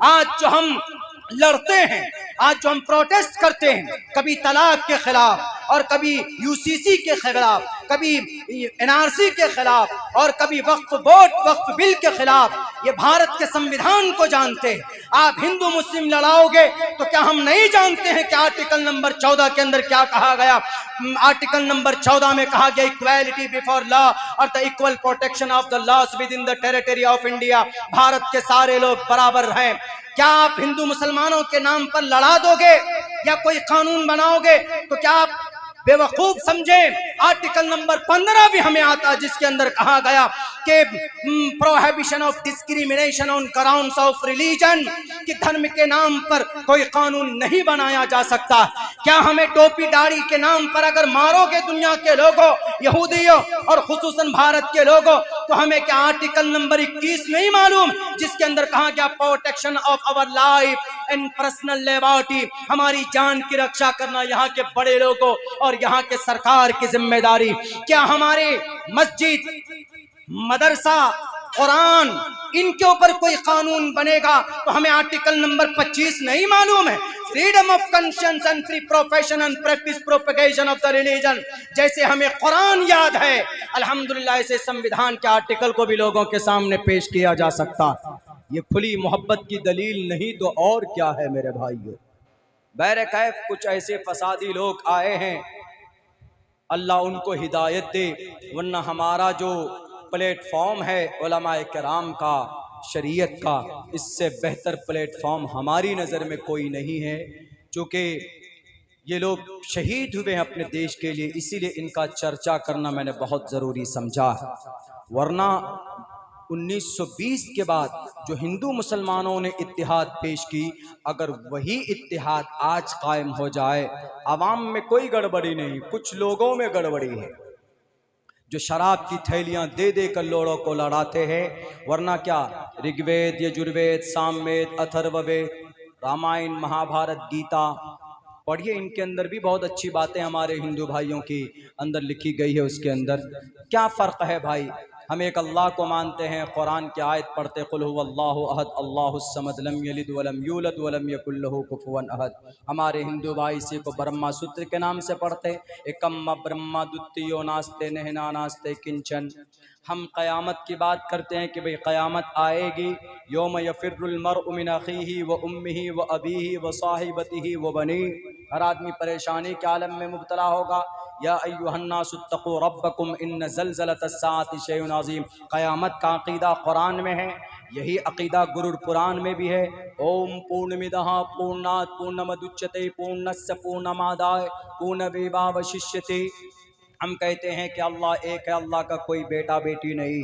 आज जो हम लड़ते हैं, आज जो हम प्रोटेस्ट करते हैं, कभी तलाक के खिलाफ और कभी यूसीसी के खिलाफ, कभी एनआरसी के खिलाफ और कभी वक्फ बोर्ड वक्फ बिल के खिलाफ, ये भारत के संविधान को जानते हैं। आप हिंदू मुस्लिम लड़ाओगे तो क्या हम नहीं जानते हैं कि आर्टिकल नंबर 14 के अंदर क्या कहा गया? आर्टिकल नंबर 14 में कहा गया इक्वालिटी बिफोर लॉ और the equal protection of the loss with in the territory of India. Bharat के सारे लोग बराबर हैं। क्या आप हिंदू मुसलमानों के नाम पर लड़ा दोगे या कोई कानून बनाओगे? तो क्या आप बेवकूफ समझे? आर्टिकल नंबर 15 भी हमें आता है जिसके अंदर कहा गया कि prohibition of discrimination on grounds of religion, कि धर्म के नाम पर कोई कानून नहीं बनाया जा सकता। क्या हमें टोपी दाढ़ी के नाम पर अगर मारोगे दुनिया के लोगों, यहूदियों और खुसूसन भारत के लोगों, तो हमें क्या आर्टिकल नंबर 21 नहीं मालूम जिसके अंदर कहा गया protection of our life and personal liberty, हमारी जान की रक्षा करना यहाँ के बड़े लोगों और यहाँ के सरकार की जिम्मेदारी। क्या हमारे मस्जिद, मदरसा, कुरान, इनके ऊपर कोई कानून बनेगा तो हमें आर्टिकल नंबर 25 नहीं मालूम है? Freedom of conscience and free profession and practice propagation of the religion, जैसे हमें कुरान याद है, अल्हम्दुलिल्लाह ऐसे संविधान के आर्टिकल को भी लोगों के सामने पेश किया जा सकता। ये खुली मोहब्बत की दलील नहीं तो और क्या है मेरे भाइयों? बैरकैफ कुछ ऐसे फसादी लोग आए हैं, अल्लाह उनको हिदायत दे, वरना हमारा जो प्लेटफॉर्म है उलमाए किराम का, शरीयत का, इससे बेहतर प्लेटफॉर्म हमारी नज़र में कोई नहीं है। चूँकि ये लोग शहीद हुए हैं अपने देश के लिए, इसीलिए इनका चर्चा करना मैंने बहुत ज़रूरी समझा। वरना 1920 के बाद जो हिंदू मुसलमानों ने इत्तिहाद पेश की, अगर वही इत्तिहाद आज कायम हो जाए, आवाम में कोई गड़बड़ी नहीं, कुछ लोगों में गड़बड़ी है जो शराब की थैलियां दे दे कर लोगों को लड़ाते हैं। वरना क्या ऋग्वेद, यजुर्वेद, सामवेद, अथर्ववेद, रामायण, महाभारत, गीता पढ़िए, इनके अंदर भी बहुत अच्छी बातें हमारे हिंदू भाइयों की अंदर लिखी गई है। उसके अंदर क्या फ़र्क है भाई? हम एक अल्लाह को मानते हैं, कुरान की आयत पढ़ते कुल हुवल्लाहु अहद अल्लाहुस समद लम यलिद वलम यूलद वलम यकुल लहू कुफुवन अहद। हमारे हिंदू भाई इसी को ब्रह्मा सूत्र के नाम से पढ़ते, एकम्मा ब्रह्मा द्वितीयो नास्ते नहना नास्ते किंचन। हम क़यामत की बात करते हैं कि भाई क़यामत आएगी, यौम यफ़िर्रुल मर्उ मिन अख़ीही व उम्मिही व अबीही व साहिबतिही व बनी। हर आदमी परेशानी के आलम में मुब्तला होगा। या अय्युहन्नासुत्तक़ू रब्बकुम इन्न ज़लज़लतस्साअति शैउन अज़ीम। क़यामत का अक़ीदा कुरान में है, यही अक़ीदा गुरुड़ पुराण में भी है। ओम पूर्णमिदः पूर्णात् पूर्णमुदच्यते पूर्णस्य पूर्णमादाय पूर्णमेवावशिष्यते। हम कहते हैं कि अल्लाह एक है, अल्लाह का कोई बेटा बेटी नहीं।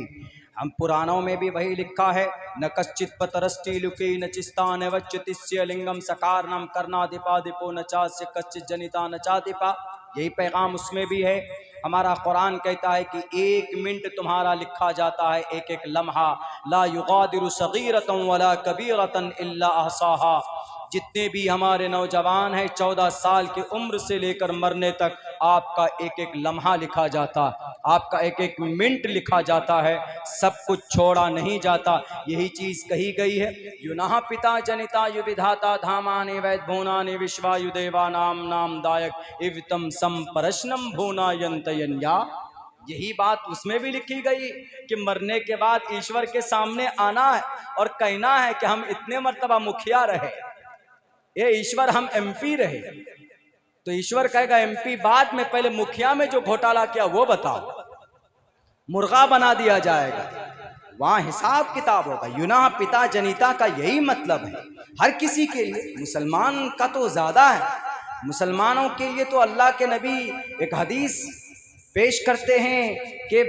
हम पुराणों में भी वही लिखा है, न कश्चित पतरस्टी लुकी न चिस्तान वच्युतिस्य लिंगम सकारनम करना दिपा दिपो न चास्य कश्चित जनिता न चादिपा। यही पैगाम उसमें भी है। हमारा कुरान कहता है कि 1 मिनट तुम्हारा लिखा जाता है, एक एक लम्हा। ला युगादिरु सगीरतन वला कबीरतन इल्ला अहसाहा। जितने भी हमारे नौजवान हैं 14 साल की उम्र से लेकर मरने तक, आपका एक एक लम्हा लिखा जाता, आपका एक एक मिनट लिखा जाता है, सब कुछ छोड़ा नहीं जाता। यही चीज़ कही गई है, युनः पिता जनिता युविधाता धामानि वैद भूनानि विश्वायुदेवा नाम नाम दायक इवतम संपरश्नम भूना यंतयन्या। यही बात उसमें भी लिखी गई कि मरने के बाद ईश्वर के सामने आना है और कहना है कि हम इतने मर्तबा मुखिया रहे, ये ईश्वर हम एमपी रहे। तो ईश्वर कहेगा एमपी बाद में, पहले मुखिया में जो घोटाला किया वो बताओ। मुर्गा बना दिया जाएगा, वहां हिसाब किताब होगा। युना पिता जनिता का यही मतलब है हर किसी के लिए। मुसलमान का तो ज्यादा है, मुसलमानों के लिए तो अल्लाह के नबी एक हदीस पेश करते हैं कि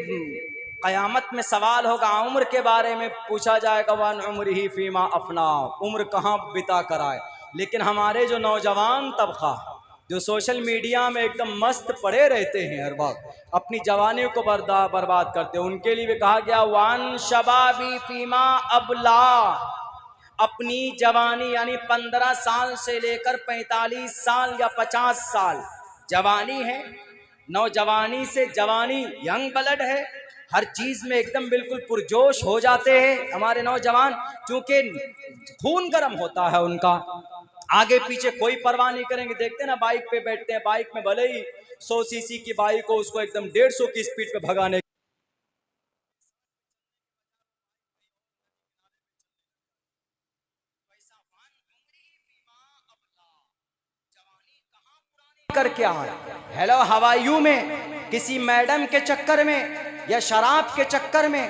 क़यामत में सवाल होगा, उम्र के बारे में पूछा जाएगा, वन उम्र ही फीमा अपना, उम्र कहाँ बिता कर आए। लेकिन हमारे जो नौजवान तबका जो सोशल मीडिया में एकदम मस्त पड़े रहते हैं, हर वक्त अपनी जवानी को बर्बाद करते हैं, उनके लिए भी कहा गया वन शबाबी फीमा अबला। अपनी जवानी यानी 15 साल से लेकर 45 साल या 50 साल जवानी है, नौजवानी से जवानी यंग ब्लड है, हर चीज में एकदम बिल्कुल पुरजोश हो जाते हैं हमारे नौजवान, क्योंकि खून गर्म होता है उनका। आगे पीछे कोई परवाह नहीं करेंगे। देखते ना, बाइक पे बैठते हैं, बाइक में भले ही 100 सीसी की बाइक हो, उसको एकदम 150 की स्पीड पे भगाने। करके आए हेलो हवाईयू में, किसी मैडम के चक्कर में या शराब के चक्कर में।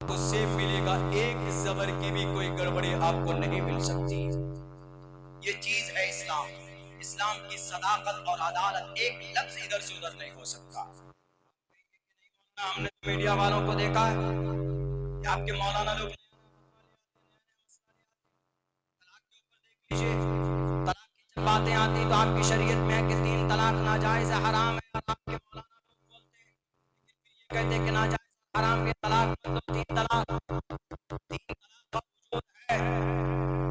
आपको सेम मिलेगा, एक जबर की भी कोई गड़बड़ी आपको नहीं मिल सकती। ये चीज है इस्लाम। इस्लाम की सदाकत और अदालत, एक लफ्ज इधर से उधर नहीं हो सकता। हमने मीडिया वालों को देखा है कि आपके मौलाना लोग तलाक की जब बातें आती तो आपकी शरीयत में है कि 3 तलाक नाजायज है, हराम है, और आपके मौलाना लोग बोलते हैं, कहते हैं कि नाजायज हराम के तलाक मतलब 3 तलाक है।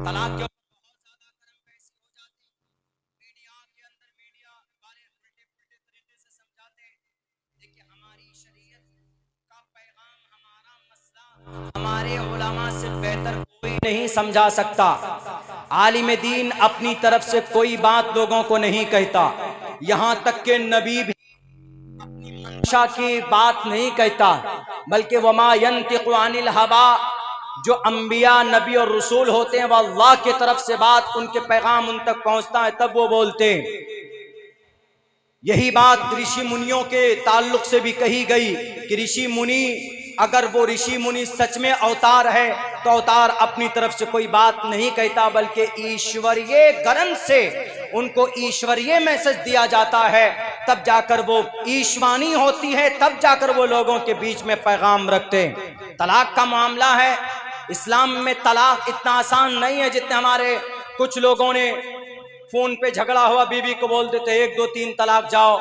तलाक के ऊपर बहुत ज्यादा गर्म बहस हो जाती है। मीडिया के अंदर मीडिया वाले उल्टे पुल्टे तरीके से समझाते हैं। देखिए, हमारी शरीयत का पैगाम, हमारा मसला हमारे उलमा से बेहतर कोई नहीं समझा सकता। आलिम दीन अपनी तरफ से कोई बात लोगों को नहीं कहता, यहां तक के नबी भी की बात नहीं कहता, बल्कि वमा यंतिकु अनिल हवा, जो अंबिया नबी और रसूल होते हैं वह अल्लाह की तरफ से बात, उनके पैगाम उन तक पहुंचता है तब वो बोलते हैं। यही बात ऋषि मुनियों के ताल्लुक से भी कही गई कि ऋषि मुनि, अगर वो ऋषि मुनि सच में अवतार है तो अवतार अपनी तरफ से कोई बात नहीं कहता, बल्कि ईश्वरीय ग्रंथ से उनको ईश्वरीय मैसेज दिया जाता है, तब जाकर वो ईश्वानी होती है, तब जाकर वो लोगों के बीच में पैगाम रखते हैं। तलाक का मामला है, इस्लाम में तलाक इतना आसान नहीं है जितने हमारे कुछ लोगों ने फोन पे झगड़ा हुआ बीवी को बोल देते 1 2 3 तलाक जाओ।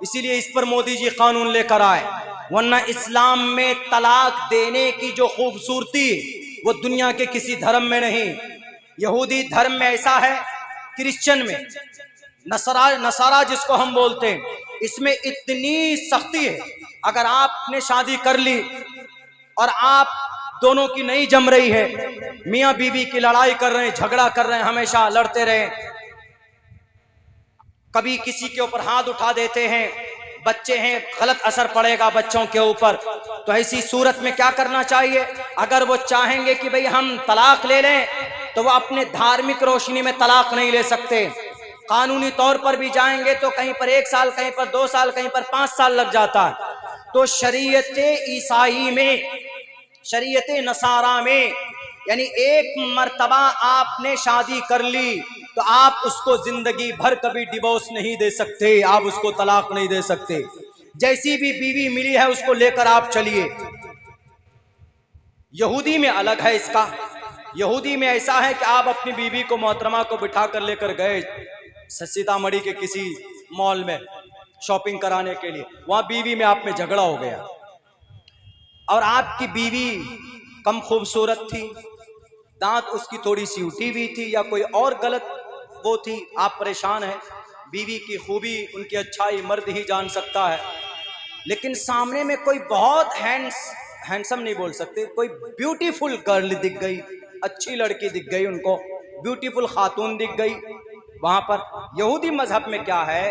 इसीलिए इस पर मोदी जी कानून लेकर आए, वरना इस्लाम में तलाक देने की जो खूबसूरती वो दुनिया के किसी धर्म में नहीं। यहूदी धर्म में ऐसा है, क्रिश्चियन में, नसारा जिसको हम बोलते हैं, इसमें इतनी सख्ती है, अगर आपने शादी कर ली और आप दोनों की नहीं जम रही है, मियां बीवी की लड़ाई कर रहे हैं, झगड़ा कर रहे हैं, हमेशा लड़ते रहे, कभी किसी के ऊपर हाथ उठा देते हैं, बच्चे हैं, गलत असर पड़ेगा बच्चों के ऊपर। तो ऐसी सूरत में क्या करना चाहिए? अगर वो चाहेंगे कि भाई हम तलाक ले लें, तो वो अपने धार्मिक रोशनी में तलाक नहीं ले सकते। कानूनी तौर पर भी जाएंगे तो कहीं पर 1 साल, कहीं पर 2 साल, कहीं पर 5 साल लग जाता है। तो शरीयत ईसाई में, शरीयत नसारा में, यानी एक मर्तबा आपने शादी कर ली तो आप उसको जिंदगी भर कभी डिवोर्स नहीं दे सकते, आप उसको तलाक नहीं दे सकते। जैसी भी बीवी मिली है उसको लेकर आप चलिए। यहूदी में अलग है इसका, यहूदी में ऐसा है कि आप अपनी बीवी को मोहतरमा को बिठा कर लेकर गए सीतामढ़ी के किसी मॉल में शॉपिंग कराने के लिए, वहां बीवी में आप में झगड़ा हो गया और आपकी बीवी कम खूबसूरत थी, दांत उसकी थोड़ी सी उठी हुई थी या कोई और गलत वो थी, आप परेशान हैं। बीवी की खूबी उनकी अच्छाई मर्द ही जान सकता है, लेकिन सामने में कोई बहुत हैंडसम नहीं बोल सकते, कोई ब्यूटीफुल गर्ल दिख गई, अच्छी लड़की दिख गई, उनको ब्यूटीफुल खातून दिख गई। वहां पर यहूदी मजहब में क्या है,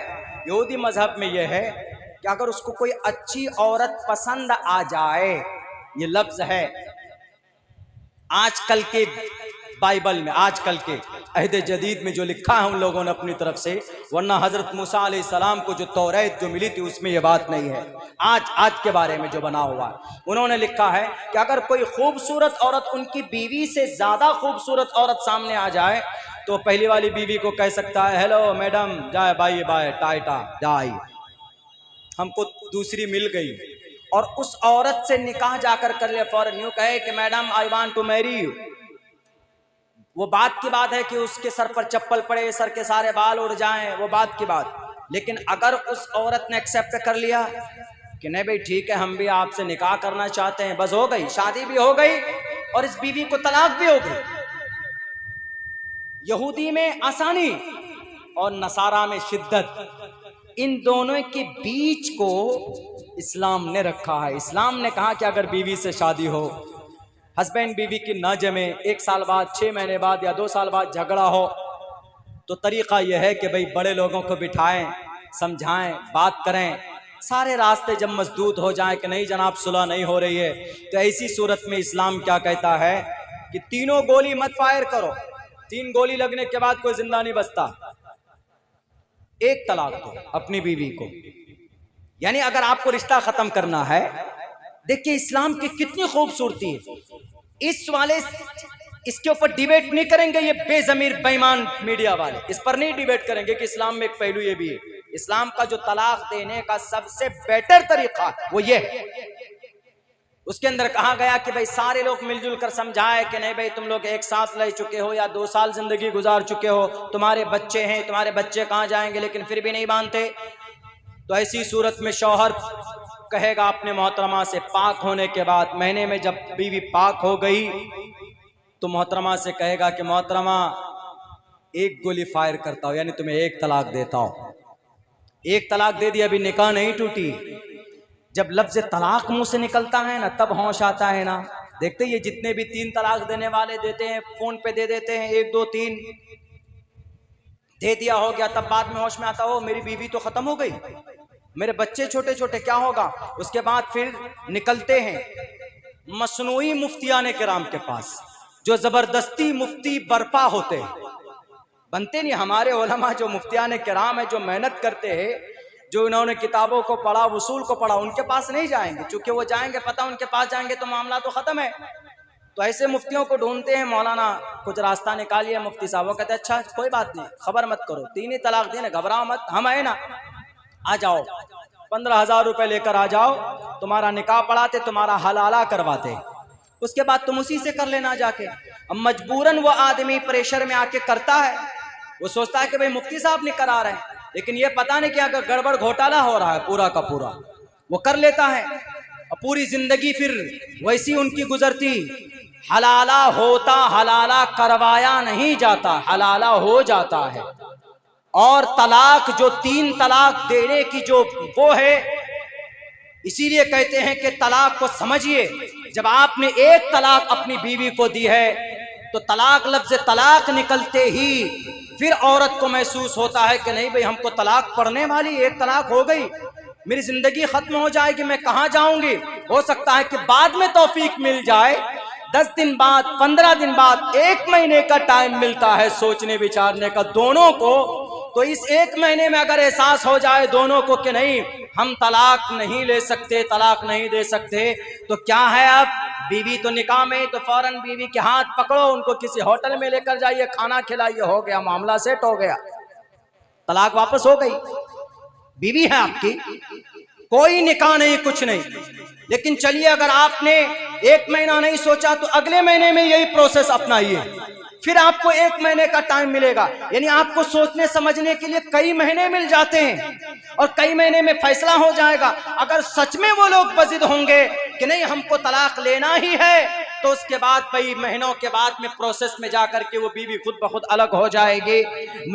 यहूदी मजहब में यह है कि अगर उसको कोई अच्छी औरत पसंद आ जाए, ये लफ्ज है आजकल के बाइबल में, आजकल के अहद जदीद में जो लिखा है उन लोगों ने अपनी तरफ से, वरना हजरत मूसा अलैहिस्सलाम को जो तौरात जो मिली थी उसमें यह बात नहीं है। आज के बारे में जो बना हुआ है, उन्होंने लिखा है कि अगर कोई खूबसूरत औरत उनकी बीवी से ज्यादा खूबसूरत औरत सामने आ जाए तो पहली वाली बीवी को कह सकता है, हेलो मैडम, जाए बाय बाय टाटा जाए, हमको दूसरी मिल गई, और उस औरत से निकाह जाकर कर ले फौरन, यूं कहे कि madam I want to marry you. वो बात की बात है कि उसके सर पर चप्पल पड़े, सर के सारे बाल उड़ जाएं, वो बात की बात। लेकिन अगर उस औरत ने एक्सेप्ट कर लिया कि नहीं भाई ठीक है, हम भी आपसे निकाह करना चाहते हैं, बस हो गई, शादी भी हो गई और इस बीवी को तलाक भी हो गई। यहूदी में आसानी और नसारा में शिद्दत, इन दोनों के बीच को इस्लाम ने रखा है। इस्लाम ने कहा कि अगर बीवी से शादी हो, हस्बैंड बीवी की ना जमे, 1 साल बाद, 6 महीने बाद या 2 साल बाद झगड़ा हो, तो तरीका यह है कि भाई बड़े लोगों को बिठाएं, समझाएं, बात करें, सारे रास्ते जब मजदूद हो जाएं कि नहीं जनाब सुलह नहीं हो रही है, तो ऐसी सूरत में इस्लाम क्या कहता है कि तीनों गोली मत फायर करो, 3 गोली लगने के बाद कोई जिंदा नहीं बचता, 1 तलाक दो अपनी बीवी को। यानी अगर आपको रिश्ता खत्म करना है, देखिए इस्लाम की कितनी खूबसूरती है। इस वाले इसके ऊपर डिबेट नहीं करेंगे ये बेजमीर बेईमान मीडिया वाले, इस पर नहीं डिबेट करेंगे कि इस्लाम में एक पहलू ये भी है। इस्लाम का जो तलाक देने का सबसे बेटर तरीका वो ये है, उसके अंदर कहा गया कि भाई सारे लोग मिलजुल कर समझाए कि नहीं भाई तुम लोग एक साथ रह चुके हो या 2 साल जिंदगी गुजार चुके हो, तुम्हारे बच्चे हैं, तुम्हारे बच्चे कहाँ जाएंगे, लेकिन फिर भी नहीं मानते, तो ऐसी सूरत में शौहर कहेगा अपने मोहतरमा से पाक होने के बाद, महीने में जब बीवी पाक हो गई तो मोहतरमा से कहेगा कि मोहतरमा 1 गोली फायर करता हूं, यानी तुम्हें 1 तलाक देता हूं। 1 तलाक दे दिया, अभी निकाह नहीं टूटी। जब लफ्ज तलाक मुंह से निकलता है ना, तब होश आता है ना। देखते ये जितने भी 3 तलाक देने वाले देते हैं, फोन पे दे देते हैं 1 2 3 दे दिया, हो गया, तब बाद में होश में आता हो मेरी बीवी तो खत्म हो गई, मेरे बच्चे छोटे छोटे, क्या होगा। उसके बाद फिर निकलते हैं मसनूई मुफ्तियाने किराम के पास, जो जबरदस्ती मुफ्ती बर्पा होते हैं, बनते नहीं। हमारे उलमा जो मुफ्तियाने किराम है, जो मेहनत करते हैं, जो इन्होंने किताबों को पढ़ा, वसूल को पढ़ा, उनके पास नहीं जाएंगे, क्योंकि वो जाएंगे पता उनके पास जाएंगे तो मामला तो खत्म है। तो ऐसे मुफ्तियों को ढूंढते हैं, मौलाना कुछ रास्ता निकालिए मुफ्ती साहब। वो कहते हैं अच्छा कोई बात नहीं, खबर मत करो, 3 ही तलाक देने, घबराओ मत, हम है ना, आ जाओ, 15,000 रुपए लेकर आ जाओ, तुम्हारा निकाह पढ़ाते, तुम्हारा हलाला करवाते, उसके बाद तुम उसी से कर लेना जाके। अब मजबूरन वो आदमी प्रेशर में आके करता है, वो सोचता है कि भाई मुफ्ती साहब नहीं करा रहे हैं, लेकिन ये पता नहीं क्या गड़बड़ घोटाला हो रहा है पूरा का पूरा, वो कर लेता है और पूरी जिंदगी फिर वैसी उनकी गुजरती। हलाला होता, हलाला करवाया नहीं जाता, हलाला हो जाता है। और तलाक जो 3 तलाक देने की जो वो है, इसीलिए कहते हैं कि तलाक को समझिए। जब आपने 1 तलाक अपनी बीवी को दी है तो तलाक, लफ्ज तलाक निकलते ही फिर औरत को महसूस होता है कि नहीं भाई हमको तलाक पड़ने वाली, 1 तलाक हो गई, मेरी जिंदगी खत्म हो जाएगी, मैं कहाँ जाऊंगी। हो सकता है कि बाद में तौफीक मिल जाए, 10 दिन बाद, 15 दिन बाद, 1 महीने का टाइम मिलता है सोचने विचारने का दोनों को। तो इस 1 महीने में अगर एहसास हो जाए दोनों को कि नहीं हम तलाक नहीं ले सकते, तलाक नहीं दे सकते, तो क्या है, अब बीवी तो निकाह में, तो फौरन बीवी के हाथ पकड़ो, उनको किसी होटल में लेकर जाइए, खाना खिलाइए, हो गया, मामला सेट हो गया, तलाक वापस हो गई, बीवी है आपकी, कोई निकाह नहीं, कुछ नहीं। लेकिन चलिए अगर आपने एक महीना नहीं सोचा तो अगले महीने में यही प्रोसेस अपनाइए, फिर आपको एक महीने का टाइम मिलेगा। यानी आपको सोचने समझने के लिए कई महीने मिल जाते हैं और कई महीने में फैसला हो जाएगा। अगर सच में वो लोग बजिद होंगे कि नहीं हमको तलाक लेना ही है, तो उसके बाद भाई महीनों के बाद में प्रोसेस में जाकर के वो बीवी खुद ब खुद अलग हो जाएगी।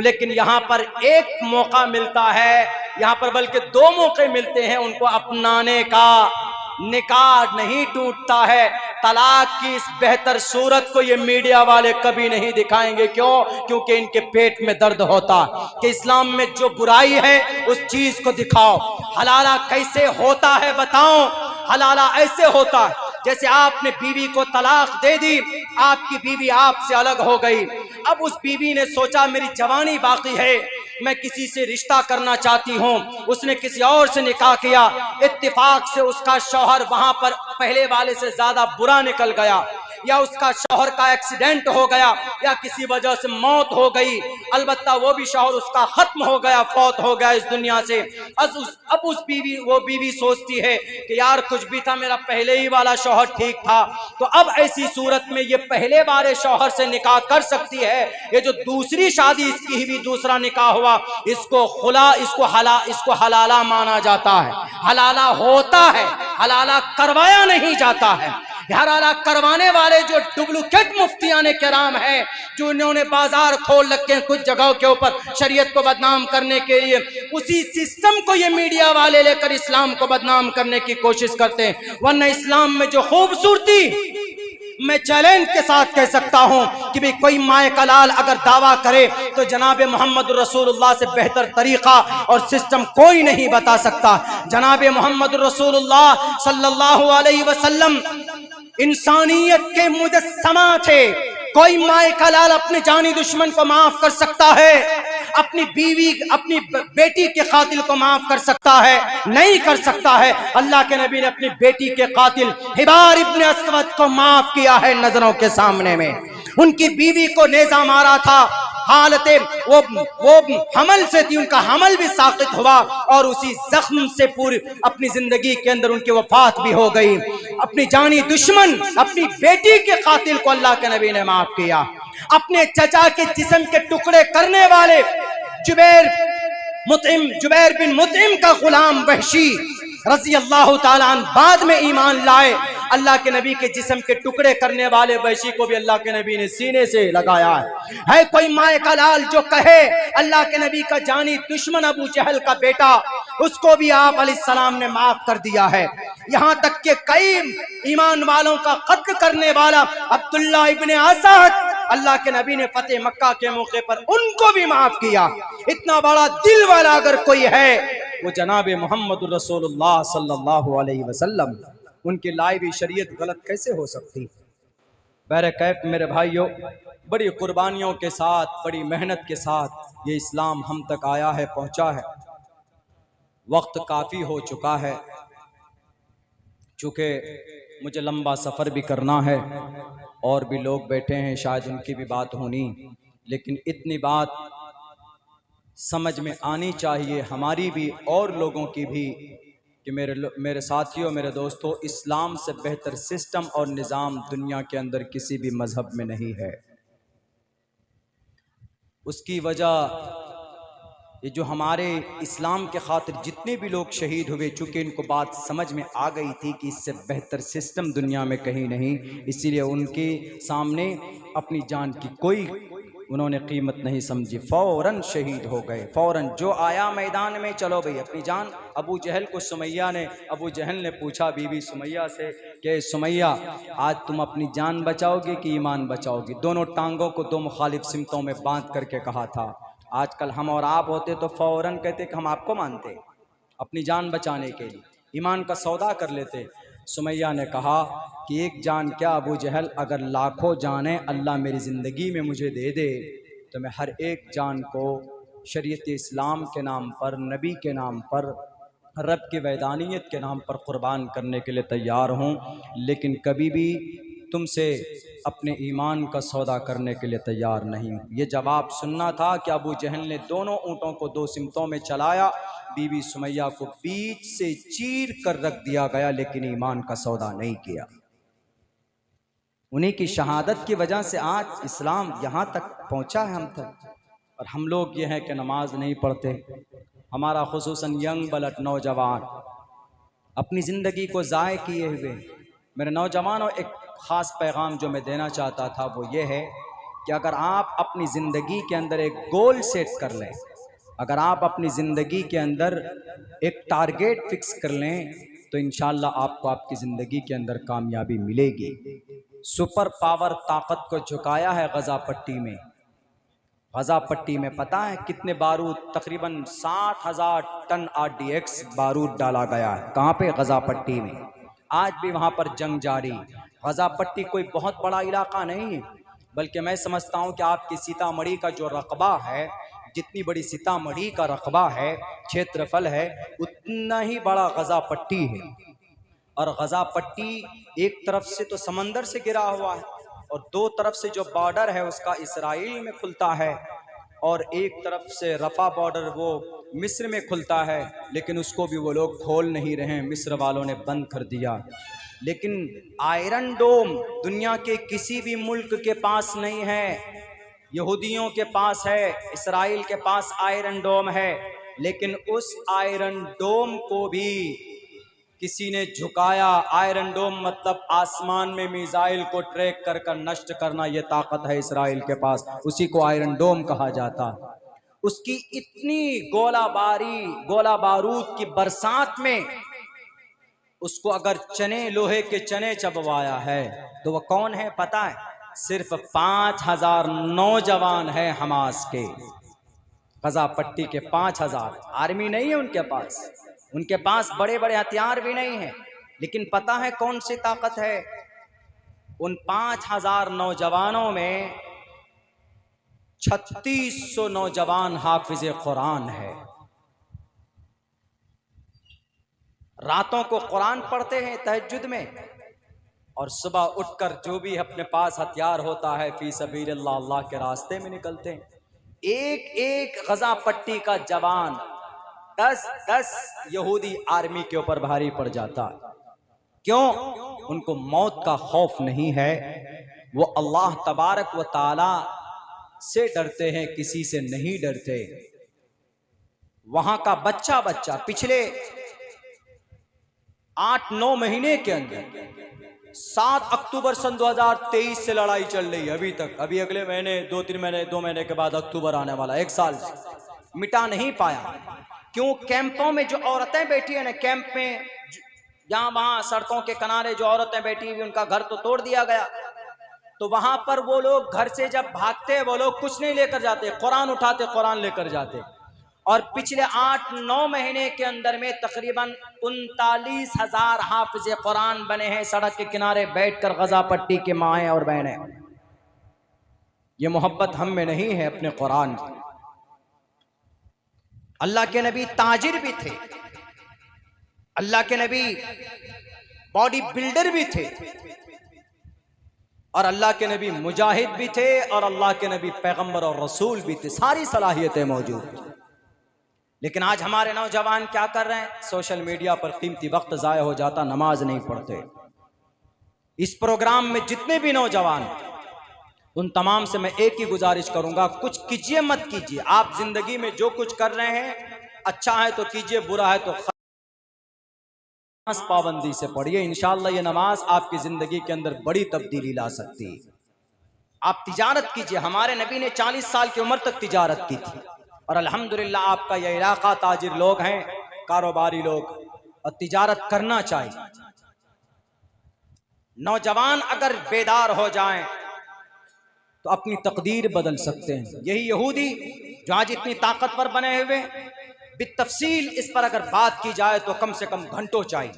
लेकिन यहाँ पर एक मौका मिलता है, यहाँ पर बल्कि दो मौके मिलते हैं उनको अपनाने का। निकाह नहीं टूटता है। तलाक की इस बेहतर सूरत को ये मीडिया वाले कभी नहीं दिखाएंगे। क्यों? क्योंकि इनके पेट में दर्द होता कि इस्लाम में जो बुराई है उस चीज को दिखाओ। हलाला कैसे होता है बताओ। हलाला ऐसे होता है जैसे आपने बीवी को तलाक दे दी, आपकी बीवी आपसे अलग हो गई। अब उस बीवी ने सोचा मेरी जवानी बाकी है, मैं किसी से रिश्ता करना चाहती हूँ। उसने किसी और से निकाह किया, इत्तेफाक से उसका शौहर वहां पर पहले वाले से ज्यादा बुरा निकल गया, या उसका शौहर का एक्सीडेंट हो गया, या किसी वजह से मौत हो गई। अलबत्ता वो भी शौहर उसका खत्म हो गया, फौत हो गया इस दुनिया से। अब उस बीवी सोचती है कि यार कुछ भी था, मेरा पहले ही वाला शौहर ठीक था। तो अब ऐसी सूरत में ये पहले वाले शौहर से निकाह कर सकती है। ये जो दूसरी शादी इसकी ही भी दूसरा निकाह हुआ, इसको खुला, इसको हलाला माना जाता है। हलाला होता है, हलाला करवाया नहीं जाता है। हलाला करवाने वाले जो डुप्लीकेट मुफ्तियाने किराम है, जो इन्होंने बाजार खोल रखे हैं कुछ जगहों के ऊपर शरीयत को बदनाम करने के लिए, उसी सिस्टम को ये मीडिया वाले लेकर इस्लाम को बदनाम करने की कोशिश करते हैं। वरना इस्लाम में जो खूबसूरती, मैं चैलेंज के साथ कह सकता हूं कि भाई कोई माए का लाल अगर दावा करे तो जनाब मोहम्मद रसूलुल्लाह से बेहतर तरीका और सिस्टम कोई नहीं बता सकता। जनाब मोहम्मद रसूलुल्लाह सल्लल्लाहु अलैहि वसल्लम इंसानियत के मुजस्समा थे। कोई माए का लाल अपने जानी दुश्मन को माफ कर सकता है, अपनी बीवी, अपनी बेटी के कातिल को माफ कर सकता है? नहीं कर सकता है। अल्लाह के नबी ने अपनी बेटी के कातिल हिबार इब्न अस्वद को माफ किया है नजरों के सामने में। उनकी बीवी को नेजा मारा था, हालते वो हमल से थी, उनका हमल भी साकित हुआ और उसी जख्म से पूरी अपनी जिंदगी के अंदर उनकी वफात भी हो गई। अपनी जानी दुश्मन, अपनी बेटी के कातिल को अल्लाह के नबी ने माफ किया। अपने चचा के जिस्म के टुकड़े करने वाले जुबैर बिन मुतइम का गुलाम वहशी रज़ी अल्लाह ताला अन्हु बाद में ईमान लाए। अल्लाह के नबी के जिस्म के टुकड़े करने वाले वहशी को भी अल्लाह के नबी ने सीने से लगाया है। कोई माए का लाल जो कहे अल्लाह के नबी का जानी दुश्मन अबू जहल का बेटा, उसको भी आप अलैहिस्सलाम ने माफ कर दिया है। यहाँ तक कि कई ईमान वालों का कत्ल करने वाला अब्दुल्ला इब्ने असद, अल्लाह के नबी ने फतेह मक्का के मौके पर उनको भी माफ किया। इतना बड़ा दिल वाला अगर कोई है वो जनाब मोहम्मद रसूलुल्लाह सल्लल्लाहु अलैहि वसल्लम। उनकी लाई हुई शरीयत गलत कैसे हो सकती? बहरकैफ मेरे भाइयों, बड़ी कुर्बानियों के साथ, बड़ी मेहनत के साथ ये इस्लाम हम तक आया है, पहुंचा है। वक्त काफ़ी हो चुका है, चूँकि मुझे लंबा सफ़र भी करना है और भी लोग बैठे हैं, शायद उनकी भी बात होनी, लेकिन इतनी बात समझ में आनी चाहिए हमारी भी और लोगों की भी कि मेरे साथियों, मेरे दोस्तों, इस्लाम से बेहतर सिस्टम और निज़ाम दुनिया के अंदर किसी भी मज़हब में नहीं है। उसकी वजह ये जो हमारे इस्लाम के खातिर जितने भी लोग शहीद हुए, चूँकि इनको बात समझ में आ गई थी कि इससे बेहतर सिस्टम दुनिया में कहीं नहीं, इसीलिए उनके सामने अपनी जान की कोई उन्होंने कीमत नहीं समझी, फ़ौरन शहीद हो गए। फ़ौरन जो आया मैदान में, चलो भाई अपनी जान। अबू जहल को अबू जहल ने पूछा बीवी सुमैया से कि सुमैया, आज तुम अपनी जान बचाओगी कि ईमान बचाओगी? दोनों टांगों को दो मुखालिफ सिमतों में बांध करके कहा था। आजकल हम और आप होते तो फ़ौरन कहते कि हम आपको मानते, अपनी जान बचाने के लिए ईमान का सौदा कर लेते। सुमैया ने कहा कि एक जान क्या अबू जहल, अगर लाखों जानें अल्लाह मेरी ज़िंदगी में मुझे दे दे तो मैं हर एक जान को शरीयत इस्लाम के नाम पर, नबी के नाम पर, रब की वैदानियत के नाम पर कुर्बान करने के लिए तैयार हूँ, लेकिन कभी भी तुमसे अपने ईमान का सौदा करने के लिए तैयार नहीं हूँ। ये जवाब सुनना था कि अबू जहल ने दोनों ऊँटों को दो सिमतों में चलाया, बीबी सुमैया को बीच से चीर कर रख दिया गया, लेकिन ईमान का सौदा नहीं किया। उन्हीं की शहादत की वजह से आज इस्लाम यहाँ तक पहुँचा है हम तक। और हम लोग ये हैं कि नमाज नहीं पढ़ते। हमारा खुसूसन यंग ब्लड नौजवान अपनी ज़िंदगी को ज़ाय किए हुए। मेरे नौजवानों, एक ख़ास पैगाम जो मैं देना चाहता था वो ये है कि अगर आप अपनी ज़िंदगी के अंदर एक गोल सेट कर लें, अगर आप अपनी ज़िंदगी के अंदर एक टारगेट फिक्स कर लें तो इंशाअल्लाह आपको आपकी ज़िंदगी के अंदर कामयाबी मिलेगी। सुपर पावर ताकत को झुकाया है गज़ा पट्टी में। गज़ा पट्टी में पता है कितने बारूद, तकरीबन 60,000 टन RDX बारूद डाला गया है। कहाँ पे? गज़ा पट्टी में। आज भी वहाँ पर जंग जारी। गज़ा पट्टी कोई बहुत बड़ा इलाका नहीं है, बल्कि मैं समझता हूँ कि आपकी सीतामढ़ी का जो रकबा है, जितनी बड़ी सीतामढ़ी का रकबा है, क्षेत्रफल है, उतना ही बड़ा गज़ा पट्टी है। और गज़ा पट्टी एक तरफ से तो समंदर से घिरा हुआ है और दो तरफ से जो बॉर्डर है उसका इसराइल में खुलता है, और एक तरफ से रफा बॉर्डर वो मिस्र में खुलता है, लेकिन उसको भी वो लोग खोल नहीं रहे, मिस्र वालों ने बंद कर दिया। लेकिन आयरन डोम दुनिया के किसी भी मुल्क के पास नहीं है। यहूदियों के पास है, इसराइल के पास आयरन डोम है, लेकिन उस आयरन डोम को भी किसी ने झुकाया। आयरन डोम मतलब आसमान में मिसाइल को ट्रैक कर कर नष्ट करना, ये ताकत है इसराइल के पास, उसी को आयरन डोम कहा जाता। उसकी इतनी गोला बारूद की बरसात में उसको अगर चने, लोहे के चने चबवाया है तो वह कौन है पता है? सिर्फ 5,000 नौजवान है हमास के। गज़ा पट्टी के 5,000। आर्मी नहीं है उनके पास बड़े बड़े हथियार भी नहीं है, लेकिन पता है कौन सी ताकत है? उन 5,000 नौजवानों में 3600 नौजवान हाफिज कुरान है। रातों को कुरान पढ़ते हैं तहज्जुद में, और सुबह उठकर जो भी अपने पास हथियार होता है फी सबीलिल्लाह, अल्लाह के रास्ते में निकलते हैं। एक एक गज़ा पट्टी का जवान 10-10 यहूदी आर्मी के ऊपर भारी पड़ जाता। क्यों? उनको मौत का खौफ नहीं है, वो अल्लाह तबारक व ताला से डरते हैं, किसी से नहीं डरते। वहां का बच्चा पिछले 8-9 महीने के अंदर 7 अक्टूबर सन 2023 से लड़ाई चल रही है अभी तक। अभी अगले महीने 2 महीने के बाद अक्टूबर आने वाला, 1 साल से मिटा नहीं पाया। क्यों? कैंपों में जो औरतें बैठी है ना, कैंप में जहां वहां सड़कों के किनारे जो औरतें बैठी हुई, उनका घर तो तोड़ दिया गया। तो वहां पर वो लोग घर से जब भागते, वो लोग कुछ नहीं लेकर जाते, कुरान उठाते, कुरान लेकर जाते। और पिछले 8-9 महीने के अंदर में तकरीबन 39,000 हाफिज कुरान बने हैं सड़क के किनारे बैठकर, गज़ा पट्टी के माएँ और बहनें। ये मोहब्बत हम में नहीं है अपने कुरान की। अल्लाह के नबी ताजिर भी थे, अल्लाह के नबी बॉडी बिल्डर भी थे, और अल्लाह के नबी मुजाहिद भी थे, और अल्लाह के नबी पैगंबर और रसूल भी थे। सारी सलाहियतें मौजूद थी। लेकिन आज हमारे नौजवान क्या कर रहे हैं? सोशल मीडिया पर कीमती वक्त ज़ाया हो जाता, नमाज नहीं पढ़ते। इस प्रोग्राम में जितने भी नौजवान, उन तमाम से मैं एक ही गुजारिश करूंगा, कुछ कीजिए मत कीजिए। आप जिंदगी में जो कुछ कर रहे हैं, अच्छा है तो कीजिए, बुरा है तो पाबंदी से पढ़िए। इंशाअल्लाह ये नमाज आपकी जिंदगी के अंदर बड़ी तब्दीली ला सकती है। आप तिजारत कीजिए। हमारे नबी ने 40 साल की उम्र तक तिजारत की थी, और अल्हम्दुलिल्लाह आपका यह इलाका ताजिर लोग हैं, कारोबारी लोग, और तिजारत करना चाहिए। नौजवान अगर बेदार हो जाएं तो अपनी तकदीर बदल सकते हैं। यही यहूदी जो आज इतनी ताकतवर बने हुए, बितफसील इस पर अगर बात की जाए तो कम से कम घंटों चाहिए,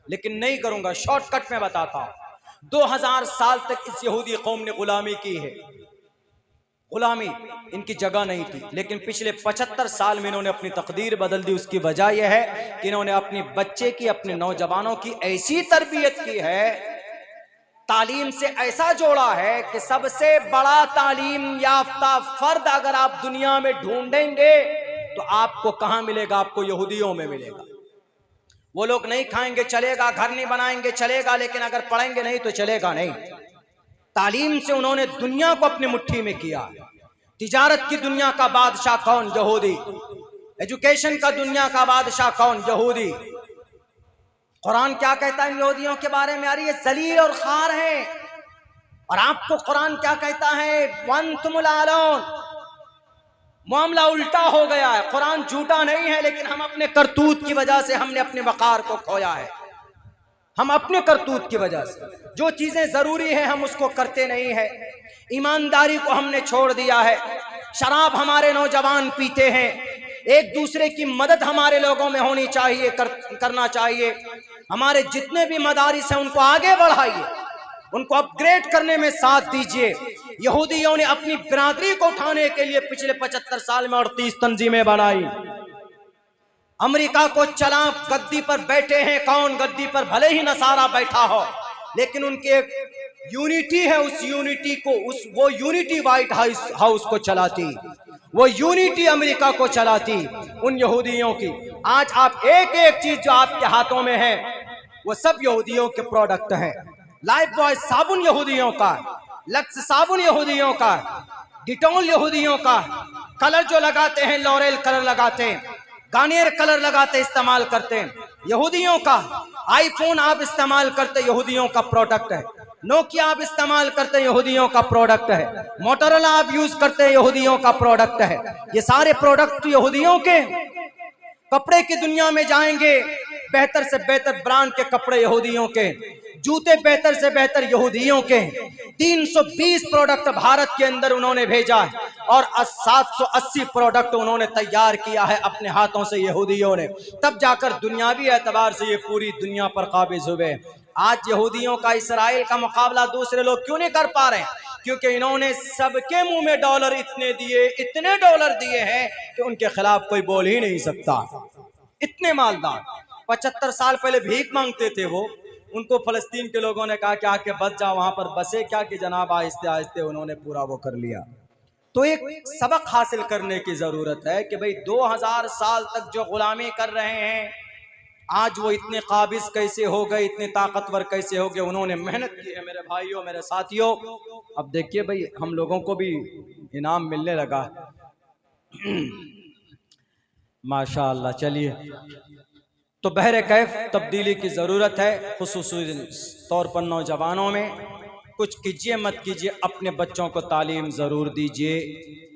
लेकिन नहीं करूंगा, शॉर्टकट में बताता हूं। 2000 साल तक इस यहूदी कौम ने गुलामी की है। गुलामी इनकी जगह नहीं थी, लेकिन पिछले 75 साल में इन्होंने अपनी तकदीर बदल दी। उसकी वजह यह है कि इन्होंने अपने बच्चे की, अपने नौजवानों की ऐसी तरबियत की है, तालीम से ऐसा जोड़ा है कि सबसे बड़ा तालीम याफ्ता फर्द अगर आप दुनिया में ढूंढेंगे तो आपको कहां मिलेगा? आपको यहूदियों में मिलेगा। वो लोग नहीं खाएंगे चलेगा, घर नहीं बनाएंगे चलेगा, लेकिन अगर पढ़ेंगे नहीं तो चलेगा नहीं। तालीम से उन्होंने दुनिया को अपनी मुट्ठी में किया। तिजारत की दुनिया का बादशाह कौन? यहूदी। एजुकेशन का दुनिया का बादशाह कौन? यहूदी। कुरान क्या कहता है यहूदियों के बारे में? अरे ये जलील और खार है। और आपको कुरान क्या कहता है? वंतुमुल आलौन। मामला उल्टा हो गया है। कुरान झूठा नहीं है, लेकिन हम अपने करतूत की वजह से हमने अपने वकार को खोया है। हम अपने करतूत की वजह से जो चीजें जरूरी है हम उसको करते नहीं है। ईमानदारी को हमने छोड़ दिया है। शराब हमारे नौजवान पीते हैं। एक दूसरे की मदद हमारे लोगों में होनी चाहिए, करना चाहिए। हमारे जितने भी मदारिस हैं उनको आगे बढ़ाइए, उनको अपग्रेड करने में साथ दीजिए। यहूदियों ने अपनी बिरादरी को उठाने के लिए पिछले 75 साल में 38 तंजीमें बनाई। अमेरिका को चला, गद्दी पर बैठे हैं कौन? गद्दी पर भले ही नसारा बैठा हो, लेकिन उनके एक यूनिटी है। उस यूनिटी को वो यूनिटी व्हाइट हाउस को चलाती, वो यूनिटी अमेरिका को चलाती उन यहूदियों की। आज आप एक एक चीज जो आपके हाथों में है वो सब यहूदियों के प्रोडक्ट हैं। लाइफ बॉय साबुन यहूदियों का, लक्स साबुन यहूदियों का, डिटॉल यहूदियों का, कलर जो लगाते हैं लॉरेल कलर लगाते हैं, गार्नियर कलर लगाते इस्तेमाल करते हैं यहूदियों का। आईफोन आप इस्तेमाल करते यहूदियों का प्रोडक्ट है। नोकिया आप इस्तेमाल करते यहूदियों का प्रोडक्ट है। मोटोरोला आप यूज करते यहूदियों का प्रोडक्ट है। ये सारे प्रोडक्ट यहूदियों के। कपड़े की दुनिया में जाएंगे, बेहतर से बेहतर ब्रांड के कपड़े यहूदियों के, जूते बेहतर से बेहतर यहूदियों के। 320 प्रोडक्ट भारत के अंदर उन्होंने भेजा और 780 प्रोडक्ट उन्होंने तैयार किया है अपने हाथों से यहूदियों ने। तब जाकर दुनियावी एतबार से ये पूरी दुनिया पर काबिज हुए। आज यहूदियों का इसराइल का मुकाबला दूसरे लोग क्यों नहीं कर पा रहे? क्योंकि इन्होंने सबके मुंह में डॉलर इतने दिए, इतने डॉलर दिए हैं कि उनके खिलाफ कोई बोल ही नहीं सकता। इतने मालदार। 75 साल पहले भीख मांगते थे वो। उनको फलस्तीन के लोगों ने कहा कि आके बस जाओ, वहां पर बसे क्या कि जनाब आहिस्ते आहिस्ते उन्होंने पूरा वो कर लिया। तो एक सबक हासिल करने की जरूरत है कि भाई 2000 साल तक जो गुलामी कर रहे हैं, आज वो इतने काबिज कैसे हो गए, इतने ताकतवर कैसे हो गए? उन्होंने मेहनत की है मेरे भाइयों, मेरे साथियों। अब देखिए भाई हम लोगों को भी इनाम मिलने लगा माशाअल्लाह। चलिए, तो बहरे कैफ तब्दीली की ज़रूरत है, खुसूसी तौर पर नौजवानों में। कुछ कीजिए मत कीजिए, अपने बच्चों को तालीम ज़रूर दीजिए।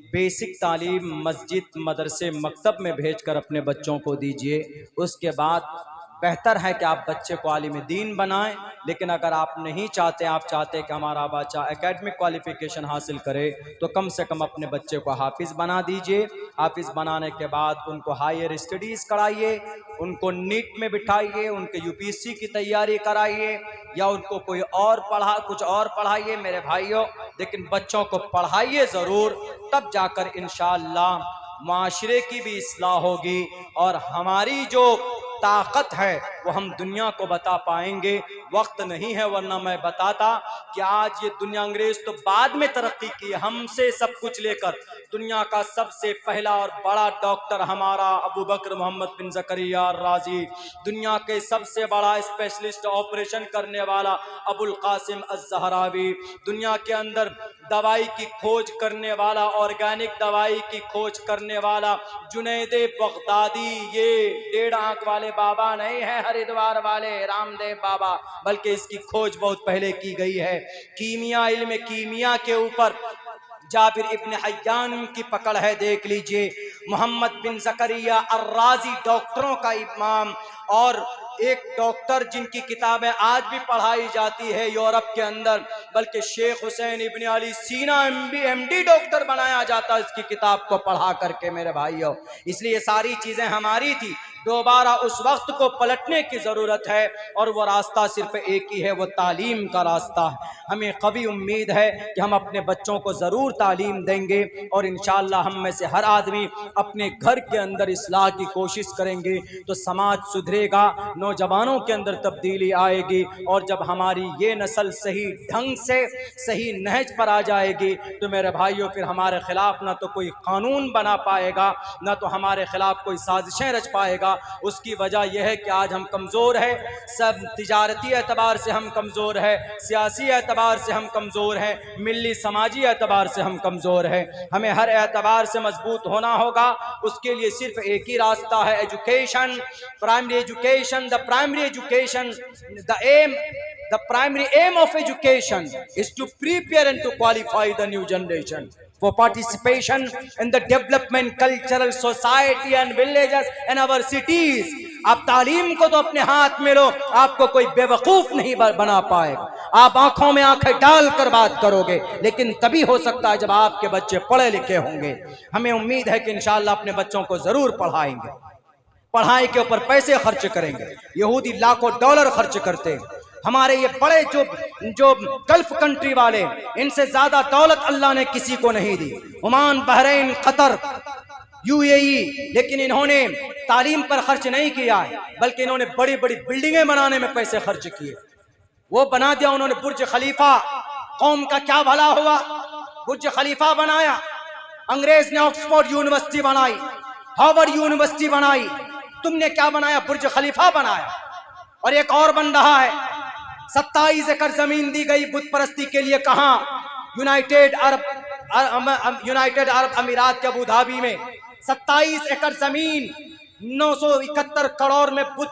बेसिक तालीम मस्जिद, मदरसे, मकतब में भेजकर अपने बच्चों को दीजिए। उसके बाद बेहतर है कि आप बच्चे को आलिम दीन बनाएं। लेकिन अगर आप नहीं चाहते, आप चाहते कि हमारा बच्चा एकेडमिक क्वालिफिकेशन हासिल करे, तो कम से कम अपने बच्चे को हाफिज़ बना दीजिए। हाफिज़ बनाने के बाद उनको हायर स्टडीज़ कराइए, उनको नीट में बिठाइए, उनके यूपीएससी की तैयारी कराइए, या उनको कोई और कुछ और पढ़ाइए मेरे भाइयों। लेकिन बच्चों को पढ़ाइए ज़रूर, तब जाकर इंशाअल्लाह माशरे की भी इस्लाह होगी और हमारी जो ताकत है वो हम दुनिया को बता पाएंगे। वक्त नहीं है, वरना मैं बताता कि आज ये दुनिया, अंग्रेज तो बाद में तरक्की की, हमसे सब कुछ लेकर। दुनिया का सबसे पहला और बड़ा डॉक्टर हमारा अबू बकर मोहम्मद बिन ज़करिया राजी, दुनिया के सबसे बड़ा स्पेशलिस्ट ऑपरेशन करने वाला अबुल कासिम अज़्ज़हरावी, दुनिया के अंदर दवाई की खोज करने वाला, ऑर्गेनिक दवाई की खोज करने वाला जुनैद बगदादी, ये 1.5 आंख वाले बाबा नहीं है हरिद्वार वाले रामदेव बाबा, बल्कि इसकी खोज बहुत पहले की गई है। कीमिया, इल्म कीमिया के ऊपर जाबिर इब्न हय्यान की पकड़ है, देख लीजिए। मोहम्मद बिन ज़करिया अर्राजी, डॉक्टरों का इमाम, और एक डॉक्टर जिनकी किताबें आज भी पढ़ाई जाती है यूरोप के अंदर, बल्कि शेख हुसैन इब्न अली सीना MD डॉक्टर बनाया जाता इसकी किताब को पढ़ा करके मेरे भाइयों। इसलिए सारी चीज़ें हमारी थी, दोबारा उस वक्त को पलटने की ज़रूरत है, और वो रास्ता सिर्फ एक ही है, वो तालीम का रास्ता है। हमें कभी उम्मीद है कि हम अपने बच्चों को ज़रूर तालीम देंगे, और इंशाअल्लाह हम में से हर आदमी अपने घर के अंदर इस्लाह की कोशिश करेंगे तो समाज सुधरे। सुधरेगा, नौजवानों के अंदर तब्दीली आएगी। और जब हमारी ये नस्ल सही ढंग से सही नहज पर आ जाएगी तो मेरे भाइयों फिर हमारे खिलाफ ना तो कोई कानून बना पाएगा, ना तो हमारे खिलाफ कोई साजिशें रच पाएगा। उसकी वजह यह है कि आज हम कमज़ोर है, सब तिजारती एतबार से हम कमज़ोर है, सियासी एतबार से हम कमज़ोर हैं, मिली समाजी एतबार से हम कमज़ोर हैं। हमें हर एतबार से मजबूत होना होगा। उसके लिए सिर्फ एक ही रास्ता है, education, primary education. The primary aim of education is to prepare and to qualify the new generation for participation in the development, cultural, society and villages and our cities. आप तालीम को तो अपने हाथ में लो, आपको कोई बेवकूफ नहीं बना पाएगा। आप आंखों में आंखें डाल कर बात करोगे, लेकिन तभी हो सकता है जब आपके बच्चे पढ़े लिखे होंगे। हमें उम्मीद है कि इंशाअल्लाह अपने बच्चों को जरूर पढ़ाएंगे, पढ़ाई के ऊपर पैसे खर्च करेंगे। यहूदी लाखों डॉलर खर्च करते हैं। हमारे ये बड़े जो गल्फ कंट्री वाले, इनसे ज्यादा दौलत अल्लाह ने किसी को नहीं दी। ओमान, बहरीन, कतर, यूएई, लेकिन इन्होंने तालीम पर खर्च नहीं किया है, बल्कि इन्होंने बड़ी बड़ी बिल्डिंगें बनाने में पैसे खर्च किए। वो बना दिया उन्होंने बुर्ज खलीफा। कौम का क्या भला हुआ? बुर्ज खलीफा बनाया। अंग्रेज ने ऑक्सफोर्ड यूनिवर्सिटी बनाई, हार्वर्ड यूनिवर्सिटी बनाई। तुमने क्या बनाया? बुर्ज खलीफा बनाया। और एक और बन रहा है, 27 एकड़ जमीन दी गई बुत परस्ती के लिए। कहां? यूनाइटेड अरब अमीरात के अबू धाबी में 27 एकड़ जमीन, 971 करोड़ में बुत,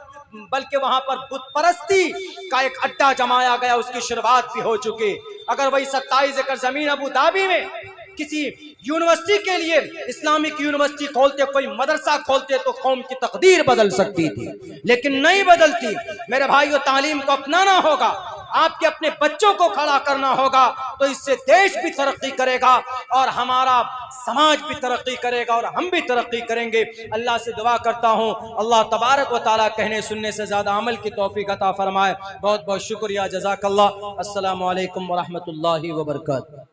बल्कि वहां पर बुत परस्ती का एक अड्डा जमाया गया। उसकी शुरुआत भी हो चुकी। अगर वही 27 एकड़ जमीन अबू धाबी में किसी यूनिवर्सिटी के लिए, इस्लामिक यूनिवर्सिटी खोलते, कोई मदरसा खोलते, तो कौम की तकदीर बदल सकती थी, लेकिन नहीं बदलती। मेरे भाइयों, तालीम को अपनाना होगा, आपके अपने बच्चों को खड़ा करना होगा, तो इससे देश भी तरक्की करेगा और हमारा समाज भी तरक्की करेगा और हम भी तरक्की करेंगे। अल्लाह से दुआ करता हूँ अल्लाह तबारक व तआला कहने सुनने से ज्यादा अमल की तौफीक अता फरमाए। बहुत बहुत शुक्रिया, जज़ाकल्लाह। अस्सलामु अलैकुम व रहमतुल्लाहि व बरकातहू।